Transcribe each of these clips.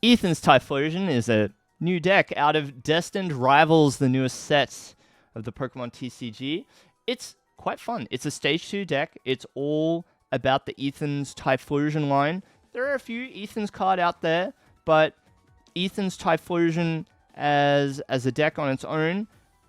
Ethan's Typhlosion is a new deck out of Destined Rivals, the newest set of the Pokemon TCG. It's quite fun. It's a Stage 2 deck. It's all about the Ethan's Typhlosion line. There are a few Ethan's card out there, but Ethan's Typhlosion as a deck on its own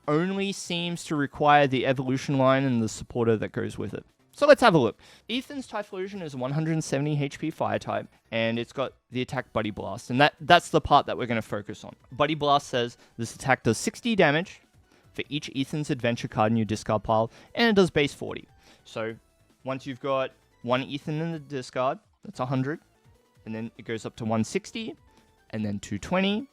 only seems to require the evolution line and the supporter that goes with it. So let's have a look. Ethan's Typhlosion is 170 HP fire type, and it's got the attack Buddy Blast, and that's the part that we're going to focus on. Buddy Blast says this attack does 60 damage for each Ethan's Adventure card in your discard pile, and it does base 40. So once you've got one Ethan in the discard, that's 100, and then it goes up to 160, and then 220,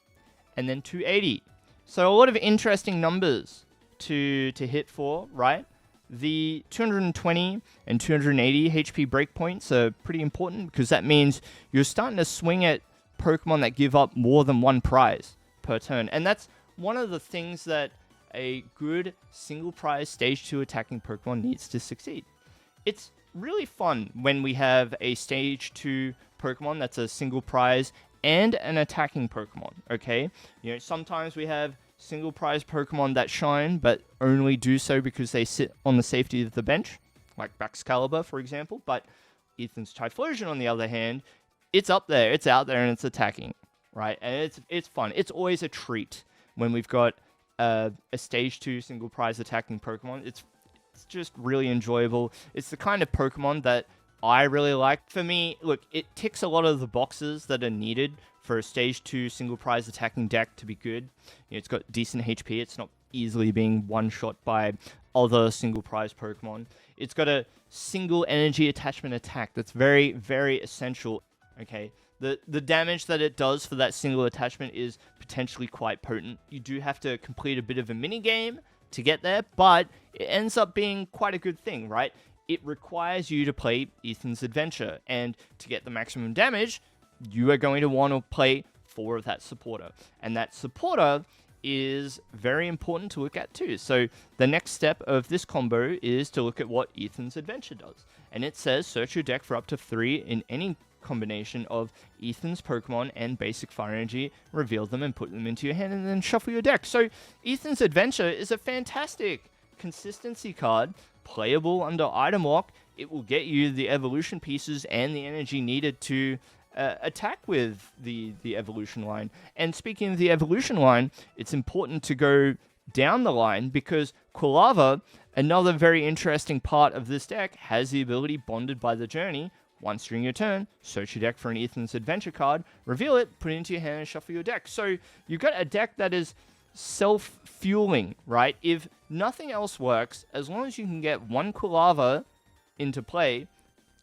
and then 280. So a lot of interesting numbers to hit for, right? The 220 and 280 HP breakpoints are pretty important because that means you're starting to swing at Pokemon that give up more than one prize per turn. And that's one of the things that a good single prize Stage 2 attacking Pokemon needs to succeed. It's really fun when we have a Stage 2 Pokemon that's a single prize and an attacking Pokemon, okay? You know, sometimes we have single prize Pokemon that shine, but only do so because they sit on the safety of the bench, like Baxcalibur, for example. But Ethan's Typhlosion, on the other hand, it's up there, it's out there, and it's attacking, right? And it's fun. It's always a treat when we've got a Stage 2 single prize attacking Pokemon. It's just really enjoyable. It's the kind of Pokemon that I really like. For me, look, it ticks a lot of the boxes that are needed for a Stage 2 single prize attacking deck to be good. You know, it's got decent HP. It's not easily being one-shot by other single prize Pokemon. It's got a single energy attachment attack that's very, very essential. Okay, the damage that it does for that single attachment is potentially quite potent. You do have to complete a bit of a mini game to get there, but it ends up being quite a good thing, right? It requires you to play Ethan's Adventure, and to get the maximum damage, you are going to want to play 4 of that supporter. And that supporter is very important to look at too. So the next step of this combo is to look at what Ethan's Adventure does. And it says search your deck for up to 3 in any combination of Ethan's Pokemon and Basic Fire Energy, reveal them and put them into your hand, and then shuffle your deck. So Ethan's Adventure is a fantastic consistency card, playable under item lock. It will get you the evolution pieces and the energy needed to attack with the evolution line. And speaking of the evolution line, it's important to go down the line because Quilava, another very interesting part of this deck, has the ability Bonded by the Journey. Once during your turn, search your deck for an Ethan's Adventure card, reveal it, put it into your hand, and shuffle your deck. So you've got a deck that is self-fueling, right? If nothing else works, as long as you can get one Quilava into play,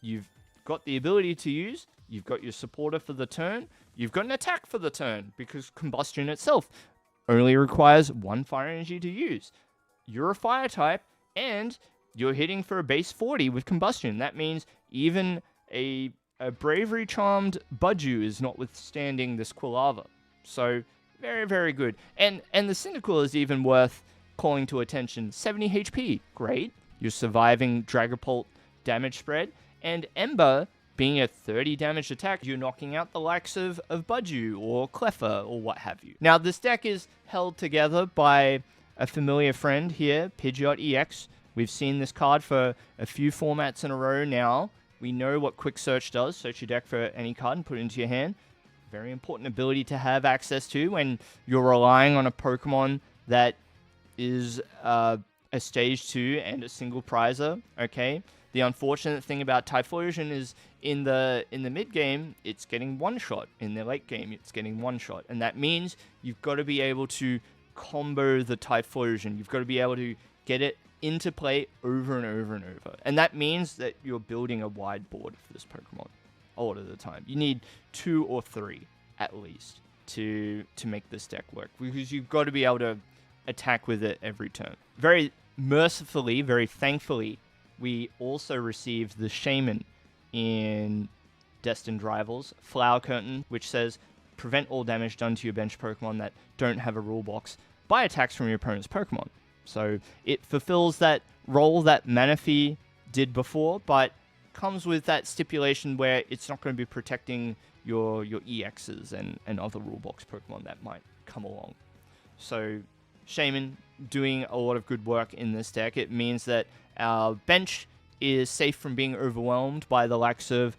you've got the ability to use, you've got your supporter for the turn, you've got an attack for the turn, because Combustion itself only requires 1 fire energy to use. You're a fire type, and you're hitting for a base 40 with Combustion. That means even a Bravery Charmed Budgie is not withstanding this Quilava. So very, very good. And the Cyndaquil is even worth calling to attention. 70 HP, great. You're surviving Dragapult damage spread. And Ember, being a 30 damage attack, you're knocking out the likes of Budgie or Cleffa or what have you. Now, this deck is held together by a familiar friend here, Pidgeot EX. We've seen this card for a few formats in a row now. We know what Quick Search does. Search your deck for any card and put it into your hand. Very important ability to have access to when you're relying on a Pokemon that is a Stage 2 and a single prizer, okay? The unfortunate thing about Typhlosion is in the mid-game, it's getting one-shot. In the late game, it's getting one-shot. And that means you've got to be able to combo the Typhlosion. You've got to be able to get it into play over and over and over. And that means that you're building a wide board for this Pokemon a lot of the time. You need 2 or 3 at least to make this deck work, because you've got to be able to attack with it every turn. Very mercifully, very thankfully, we also received the Shaymin in Destined Rivals, Flower Curtain, which says prevent all damage done to your bench Pokemon that don't have a rule box by attacks from your opponent's Pokemon. So it fulfills that role that Manaphy did before, but comes with that stipulation where it's not going to be protecting your EXs and other rule box Pokemon that might come along. So Shaymin doing a lot of good work in this deck. It means that our bench is safe from being overwhelmed by the likes of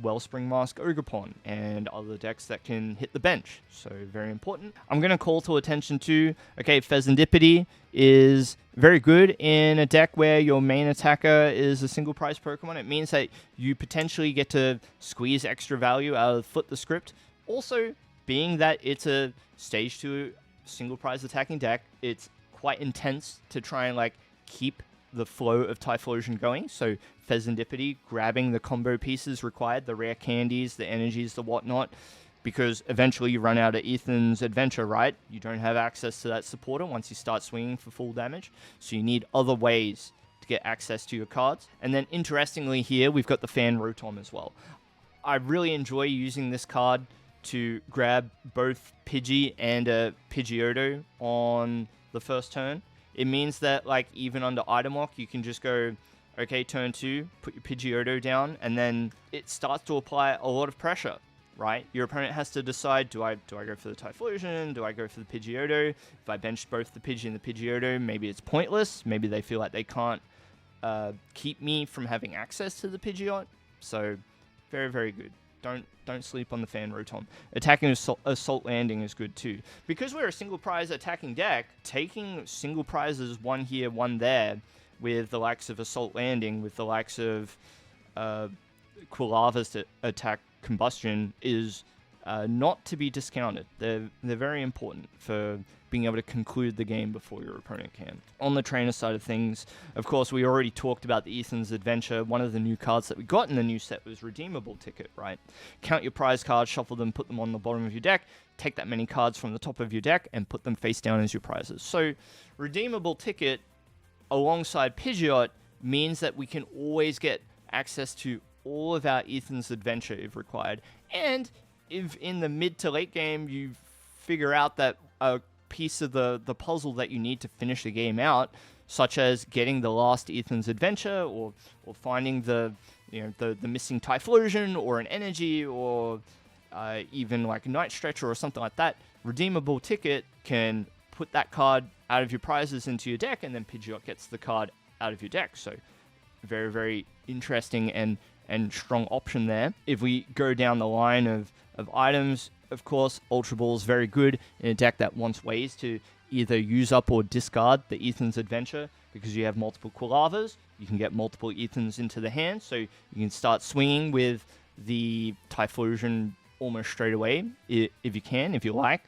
Wellspring Mask Ogerpon and other decks that can hit the bench. So very important. I'm going to call to attention to, okay, Fezandipiti is very good in a deck where your main attacker is a single prize Pokemon. It means that you potentially get to squeeze extra value out of Flip the Script. Also, being that it's a stage 2 single prize attacking deck, it's quite intense to try and like keep the flow of Typhlosion going. So Fezandipiti grabbing the combo pieces required, the rare candies, the energies, the whatnot, because eventually you run out of Ethan's Adventure, right? You don't have access to that supporter once you start swinging for full damage. So you need other ways to get access to your cards. And then interestingly here, we've got the Fan Rotom as well. I really enjoy using this card to grab both Pidgey and a Pidgeotto on the first turn. It means that, like, even under item lock, you can just go, okay, turn 2, put your Pidgeotto down, and then it starts to apply a lot of pressure, right? Your opponent has to decide, do I go for the Typhlosion? Do I go for the Pidgeotto? If I bench both the Pidgey and the Pidgeotto, maybe it's pointless. Maybe they feel like they can't keep me from having access to the Pidgeot. So, very, very good. Don't sleep on the Fan Rotom. Attacking Assault Landing is good too. Because we're a single prize attacking deck, taking single prizes, one here, one there, with the likes of Assault Landing, with the likes of Quilavas to attack Combustion, is not to be discounted. They're very important for being able to conclude the game before your opponent can. On the trainer side of things, of course, we already talked about the Ethan's Adventure. One of the new cards that we got in the new set was Redeemable Ticket, right? Count your prize cards, shuffle them, put them on the bottom of your deck, take that many cards from the top of your deck, and put them face down as your prizes. So, Redeemable Ticket, alongside Pidgeot, means that we can always get access to all of our Ethan's Adventure if required. And if in the mid to late game you figure out that a piece of the puzzle that you need to finish the game out, such as getting the last Ethan's Adventure, or finding the missing Typhlosion, or an energy, or even like a Night Stretcher or something like that, Redeemable Ticket can put that card out of your prizes into your deck, and then Pidgeot gets the card out of your deck. So very, very interesting and strong option there. If we go down the line of items, of course, Ultra Ball is very good in a deck that wants ways to either use up or discard the Ethan's Adventure, because you have multiple Quilavas, you can get multiple Ethans into the hand, so you can start swinging with the Typhlosion almost straight away, if you can, if you like.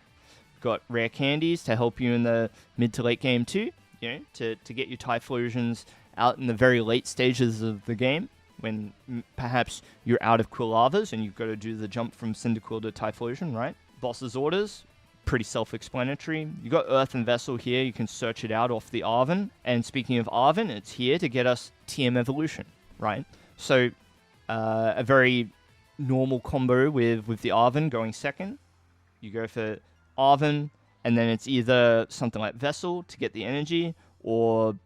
Got rare candies to help you in the mid to late game too, to get your Typhlosions out in the very late stages of the game, when perhaps you're out of Quilavas and you've got to do the jump from Cyndaquil to Typhlosion, right? Boss's orders, pretty self-explanatory. You got Earthen Vessel here, you can search it out off the Arven. And speaking of Arven, it's here to get us TM Evolution, right? So a very normal combo with the Arven going second. You go for Arven, and then it's either something like Vessel to get the energy, or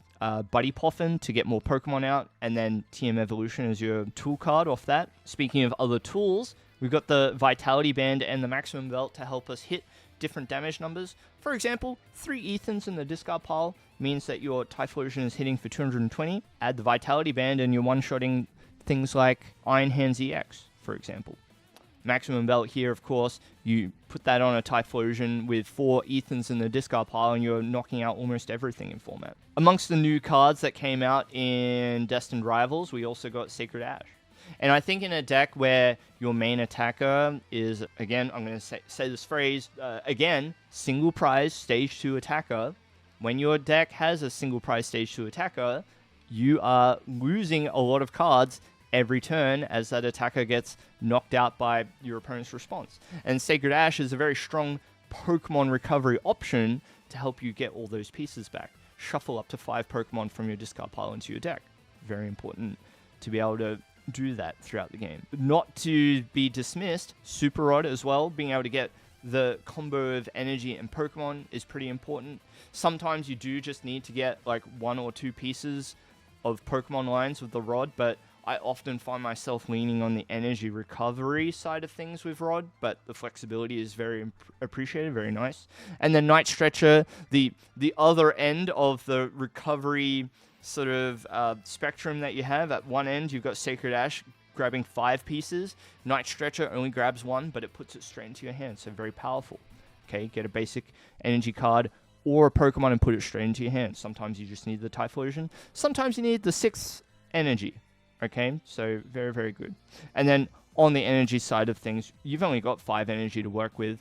Buddy Poffin to get more Pokemon out, and then TM Evolution as your tool card off that. Speaking of other tools, we've got the Vitality Band and the Maximum Belt to help us hit different damage numbers. For example, 3 Ethans in the discard pile means that your Typhlosion is hitting for 220. Add the Vitality Band and you're one-shotting things like Iron Hands EX, for example. Maximum Belt here, of course, you put that on a Typhlosion with 4 Ethans in the discard pile and you're knocking out almost everything in format. Amongst the new cards that came out in Destined Rivals, we also got Sacred Ash. And I think in a deck where your main attacker is, again, I'm going to say this phrase, again, single prize stage 2 attacker, when your deck has a single prize stage 2 attacker, you are losing a lot of cards every turn as that attacker gets knocked out by your opponent's response. And Sacred Ash is a very strong Pokemon recovery option to help you get all those pieces back. Shuffle up to 5 Pokemon from your discard pile into your deck. Very important to be able to do that throughout the game. Not to be dismissed, Super Rod as well, being able to get the combo of energy and Pokemon is pretty important. Sometimes you do just need to get like 1 or 2 pieces of Pokemon lines with the Rod, but I often find myself leaning on the energy recovery side of things with Rod, but the flexibility is very appreciated, very nice. And then Night Stretcher, the other end of the recovery sort of spectrum that you have. At one end, you've got Sacred Ash grabbing 5 pieces. Night Stretcher only grabs 1, but it puts it straight into your hand, so very powerful. Okay, get a basic energy card or a Pokemon and put it straight into your hand. Sometimes you just need the Typhlosion. Sometimes you need the 6th energy. Okay, so very, very good. And then on the energy side of things, you've only got 5 energy to work with.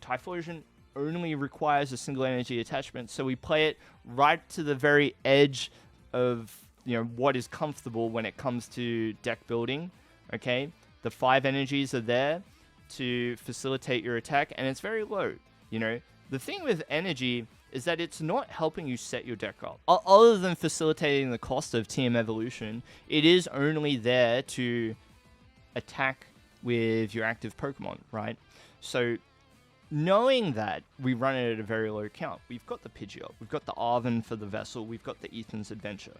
Typhlosion only requires a single energy attachment, so we play it right to the very edge of, you know, what is comfortable when it comes to deck building. Okay, the 5 energies are there to facilitate your attack, and it's very low. You know, the thing with energy is that it's not helping you set your deck up. Other than facilitating the cost of TM evolution, it is only there to attack with your active Pokemon, right? So knowing that, we run it at a very low count. We've got the Pidgeot, we've got the Arven for the Vessel, we've got the Ethan's Adventure,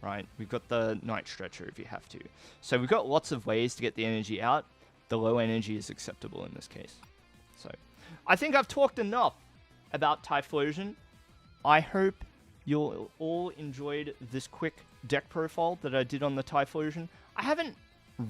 right? We've got the Night Stretcher if you have to. So we've got lots of ways to get the energy out. The low energy is acceptable in this case. So I think I've talked enough about Typhlosion. I hope you all enjoyed this quick deck profile that I did on the Typhlosion. I haven't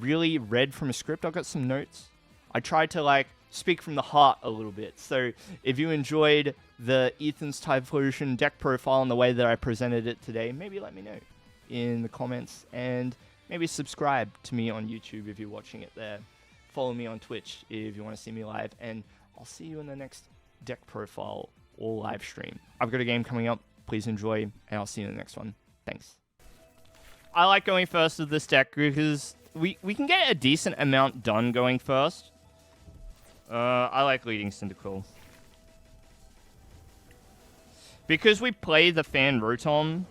really read from a script. I've got some notes. I tried to like speak from the heart a little bit. So if you enjoyed the Ethan's Typhlosion deck profile and the way that I presented it today, maybe let me know in the comments, and maybe subscribe to me on YouTube if you're watching it there. Follow me on Twitch if you want to see me live, and I'll see you in the next deck profile or live stream. I've got a game coming up. Please enjoy, and I'll see you in the next one. Thanks. I like going first with this deck because we can get a decent amount done going first. I like leading Cyndaquil. Because we play the Fan Rotom,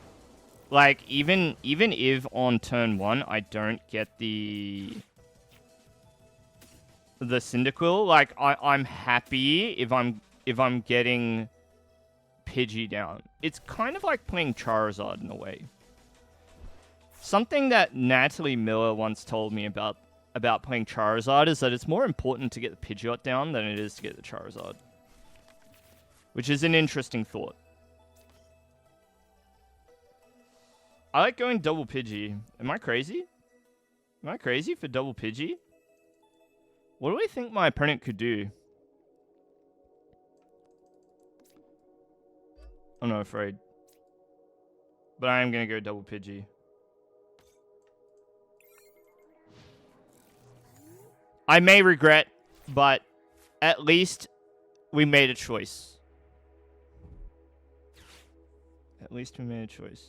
like, even if on turn 1 I don't get the Cyndaquil, like, I'm happy if I'm getting Pidgey down. It's kind of like playing Charizard in a way. Something that Natalie Miller once told me about playing Charizard is that it's more important to get the Pidgeot down than it is to get the Charizard. Which is an interesting thought. I like going double Pidgey. Am I crazy? Am I crazy for double Pidgey? What do I think my opponent could do? I'm not afraid. But I am going to go double Pidgey. I may regret, but at least we made a choice. At least we made a choice.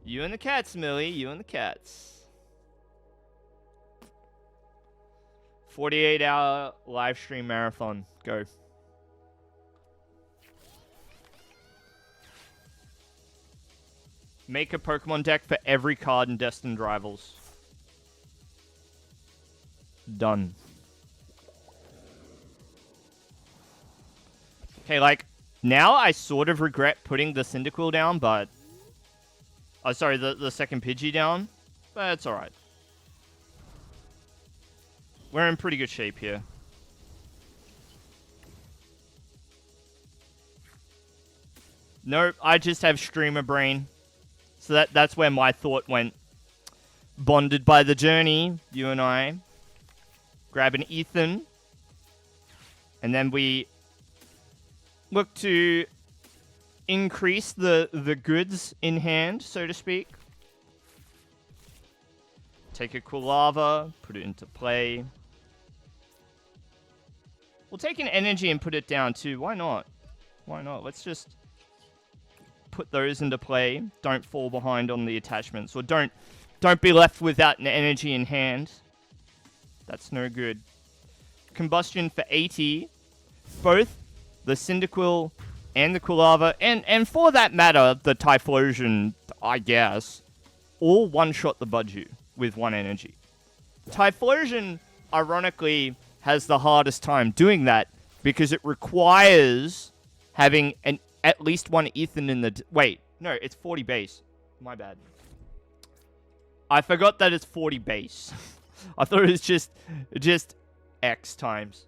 You and the cats, Millie. You and the cats. 48-hour live stream marathon. Go. Make a Pokemon deck for every card in Destined Rivals. Done. Okay, like, now I sort of regret putting the Cyndaquil down, but... Oh, sorry, the second Pidgey down. But it's alright. We're in pretty good shape here. Nope, I just have streamer brain. So that's where my thought went. Bonded by the journey, you and I. Grab an Ethan. And then we look to increase the goods in hand, so to speak. Take a Quilava, put it into play. We'll take an energy and put it down too. Why not? Why not? Let's just put those into play. Don't fall behind on the attachments, or don't be left without an energy in hand. That's no good. Combustion for 80. Both the Cyndaquil and the Quilava, and for that matter, the Typhlosion, I guess, all one-shot the Budgie with 1 energy. Typhlosion, ironically, has the hardest time doing that because it requires having at least 1 Ethan in the... Wait, No, it's 40 base. My bad. I forgot that it's 40 base. I thought it was just X times.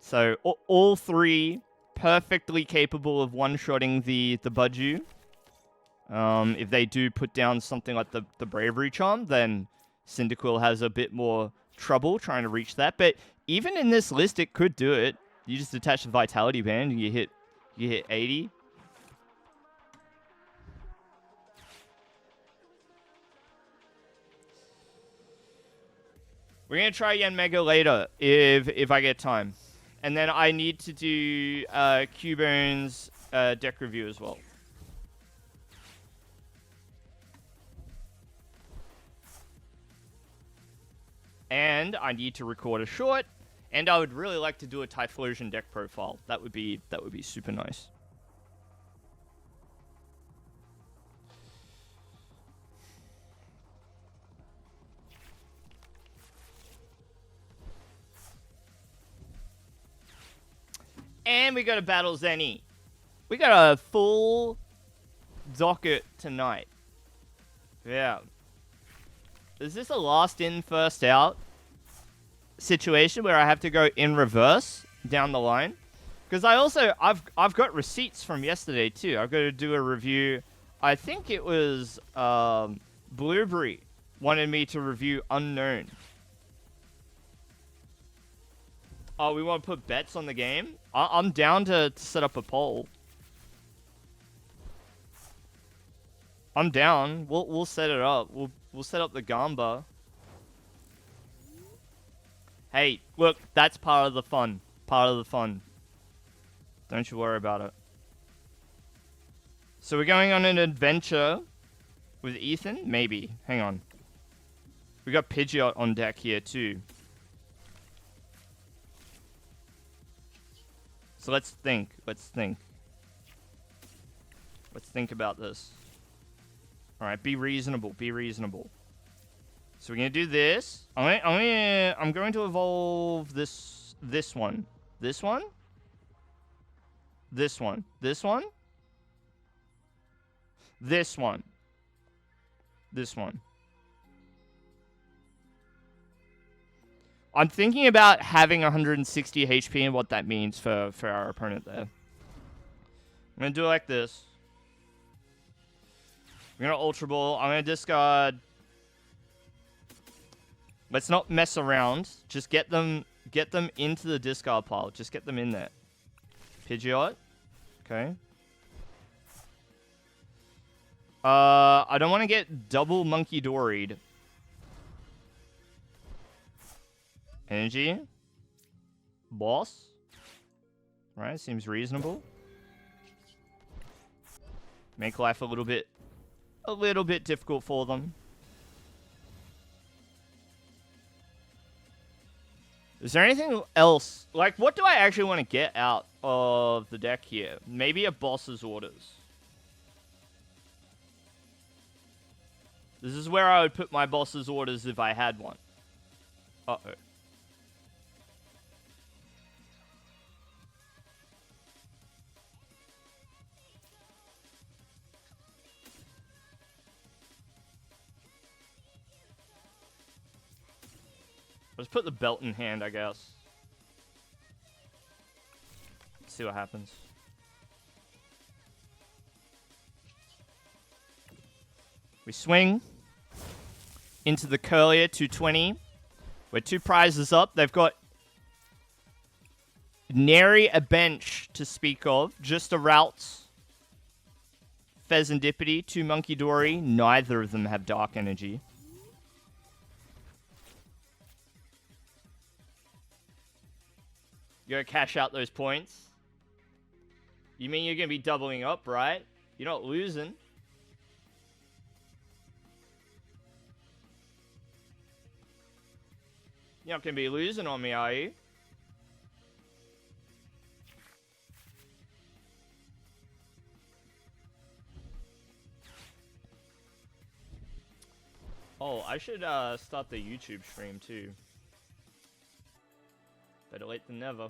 So all three perfectly capable of one-shotting the Budgie. If they do put down something like the Bravery Charm, then Cyndaquil has a bit more trouble trying to reach that. But even in this list, it could do it. You just attach the Vitality Band and you hit 80. We're gonna try Yanmega later if I get time, and then I need to do Cubone's deck review as well. And I need to record a short, and I would really like to do a Typhlosion deck profile. That would be super nice. And we got a Battle Zenny. We got a full docket tonight. Yeah. Is this a last in, first out situation where I have to go in reverse down the line? Because I've got receipts from yesterday too. I've got to do a review. I think it was Blueberry wanted me to review Unknown. Oh, we want to put bets on the game? I'm down to set up a poll. I'm down. We'll set it up. We'll set up the Gamba. Hey, look, that's part of the fun. Part of the fun. Don't you worry about it. So we're going on an adventure with Ethan? Maybe. Hang on. We got Pidgeot on deck here too. So let's think. Let's think about this. Alright, be reasonable. Be reasonable. So we're gonna do this. I'm going to evolve this one. This one? This one. This one? This one. This one. I'm thinking about having 160 HP and what that means for our opponent there. I'm going to do it like this. I'm going to Ultra Ball. I'm going to discard. Let's not mess around. Just get them into the discard pile. Just get them in there. Pidgeot. Okay. I don't want to get double Monkey Doried. Energy. Boss. Right, seems reasonable. Make life a little bit difficult for them. Is there anything else? Like, what do I actually want to get out of the deck here? Maybe a boss's orders. This is where I would put my boss's orders if I had one. Uh-oh. Let's put the belt in hand, I guess. Let's see what happens. We swing into the Curlier 220. We're 2 prizes up. They've got nary a bench to speak of. Just a route. Fezandipiti, 2 Monkey Dory. Neither of them have Dark Energy. You're going to cash out those points. You mean you're going to be doubling up, right? You're not losing. You're not going to be losing on me, are you? Oh, I should start the YouTube stream too. Better late than never.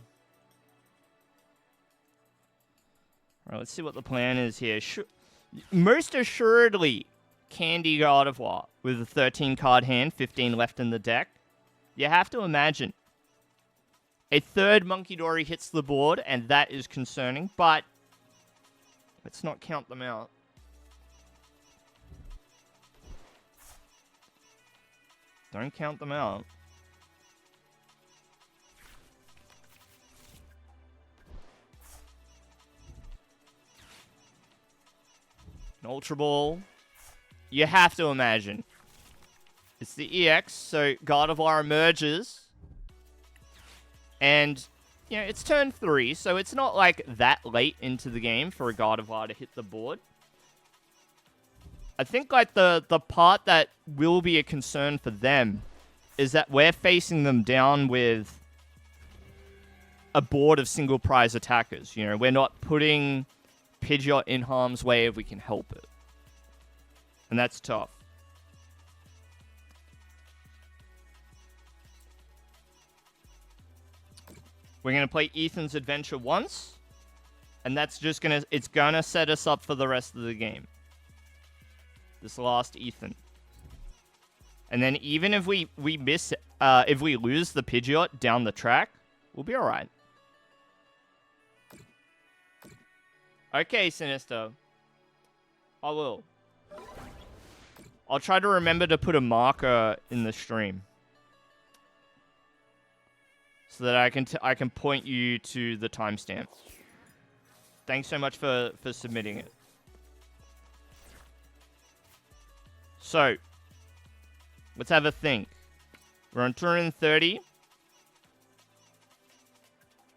Alright, let's see what the plan is here. Most assuredly, Candy Gardevoir with a 13-card hand, 15 left in the deck. You have to imagine. A third Munkidori hits the board, and that is concerning, but let's not count them out. Don't count them out. An Ultra Ball. You have to imagine. It's the EX, so Gardevoir emerges. And, you know, it's turn 3, so it's not like that late into the game for a Gardevoir to hit the board. I think, like, the part that will be a concern for them is that we're facing them down with a board of single prize attackers. You know, we're not putting Pidgeot in harm's way if we can help it. And that's tough. We're going to play Ethan's Adventure once. And that's just going to... It's going to set us up for the rest of the game. This last Ethan. And then even if we miss... if we lose the Pidgeot down the track, we'll be alright. Okay, Sinister. I will. I'll try to remember to put a marker in the stream. So that I can point you to the timestamp. Thanks so much for submitting it. So, let's have a think. We're on 230.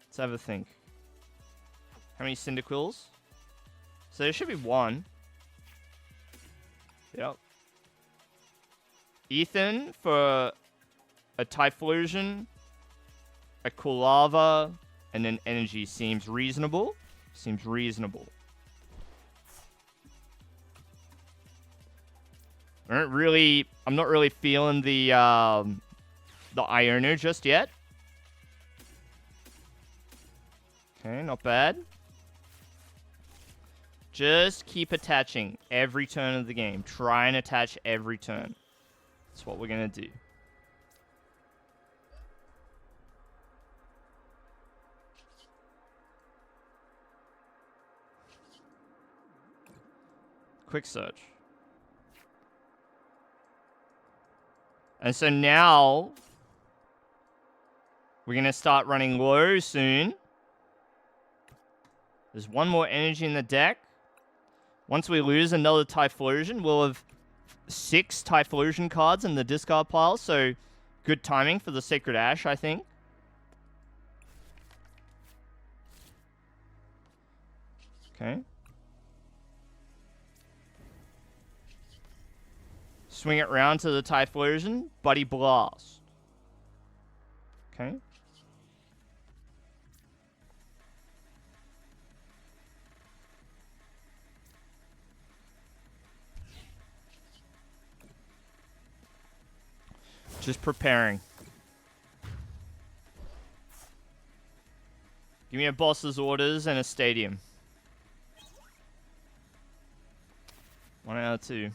Let's have a think. How many Cyndaquils? So there should be one. Yep. Ethan for a Typhlosion, a Quilava, and an Energy seems reasonable. Seems reasonable. I'm not really feeling the Iono just yet. Okay, not bad. Just keep attaching every turn of the game. Try and attach every turn. That's what we're going to do. Quick search. And so now, we're going to start running low soon. There's one more energy in the deck. Once we lose another Typhlosion, we'll have 6 Typhlosion cards in the discard pile. So, good timing for the Sacred Ash, I think. Okay. Swing it round to the Typhlosion. Buddy Blast. Okay. Just preparing. Give me a boss's orders and a stadium. 1 out of 2.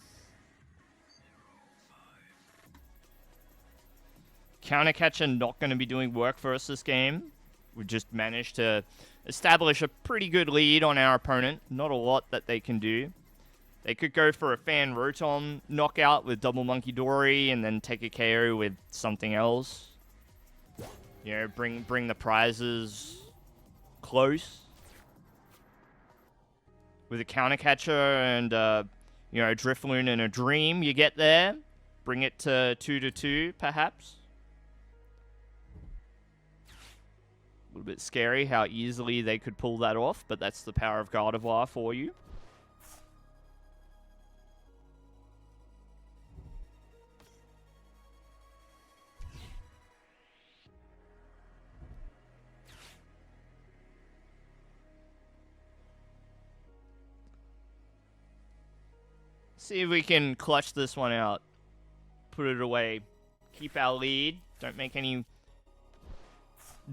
Counter catcher not going to be doing work for us this game. We just managed to establish a pretty good lead on our opponent. Not a lot that they can do. They could go for a Fan Rotom knockout with double Munkidori and then take a KO with something else. You know, bring the prizes close. With a counter catcher and you know, Drifloon and a Dream, you get there. Bring it to 2-2, perhaps. A little bit scary how easily they could pull that off, but that's the power of Gardevoir for you. See if we can clutch this one out. Put it away. Keep our lead. Don't make any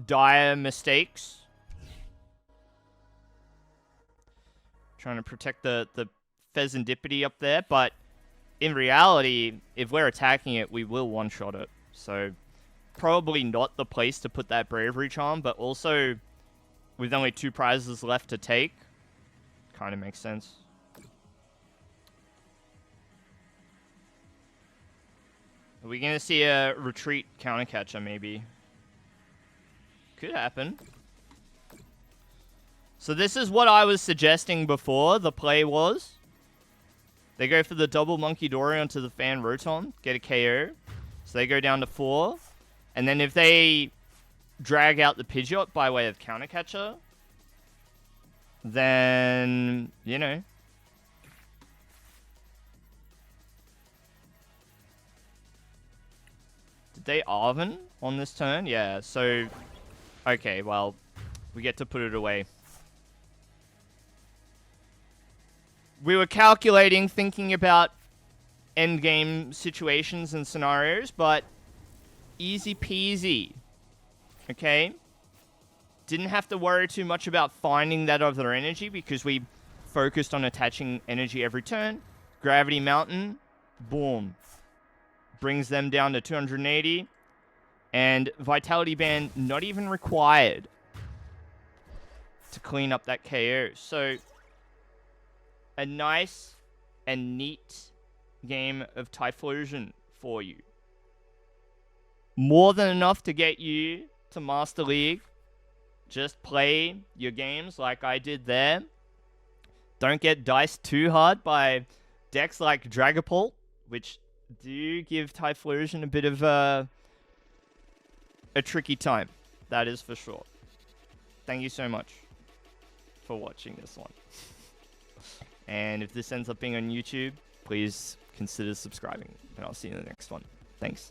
dire mistakes. trying to protect the Fezandipiti up there, but in reality, if we're attacking it, we will one-shot it. So probably not the place to put that Bravery Charm, but also with only 2 prizes left to take, kind of makes sense. Are we going to see a retreat counter catcher, maybe? Could happen. So this is what I was suggesting before. The play was they go for the double Monkey Dory onto the Fan Rotom, get a KO. So they go down to 4. And then if they drag out the Pidgeot by way of counter catcher, then, you know. Did they Arven on this turn? Yeah, so, okay, well, we get to put it away. We were calculating, thinking about endgame situations and scenarios, but easy peasy. Okay? Didn't have to worry too much about finding that other energy because we focused on attaching energy every turn. Gravity Mountain, boom. Brings them down to 280. And Vitality Band not even required to clean up that KO. So, a nice and neat game of Typhlosion for you. More than enough to get you to Master League. Just play your games like I did there. Don't get diced too hard by decks like Dragapult, which do give Typhlosion a bit of a tricky time. That is for sure. Thank you so much for watching this one. And if this ends up being on YouTube, please consider subscribing. And I'll see you in the next one. Thanks.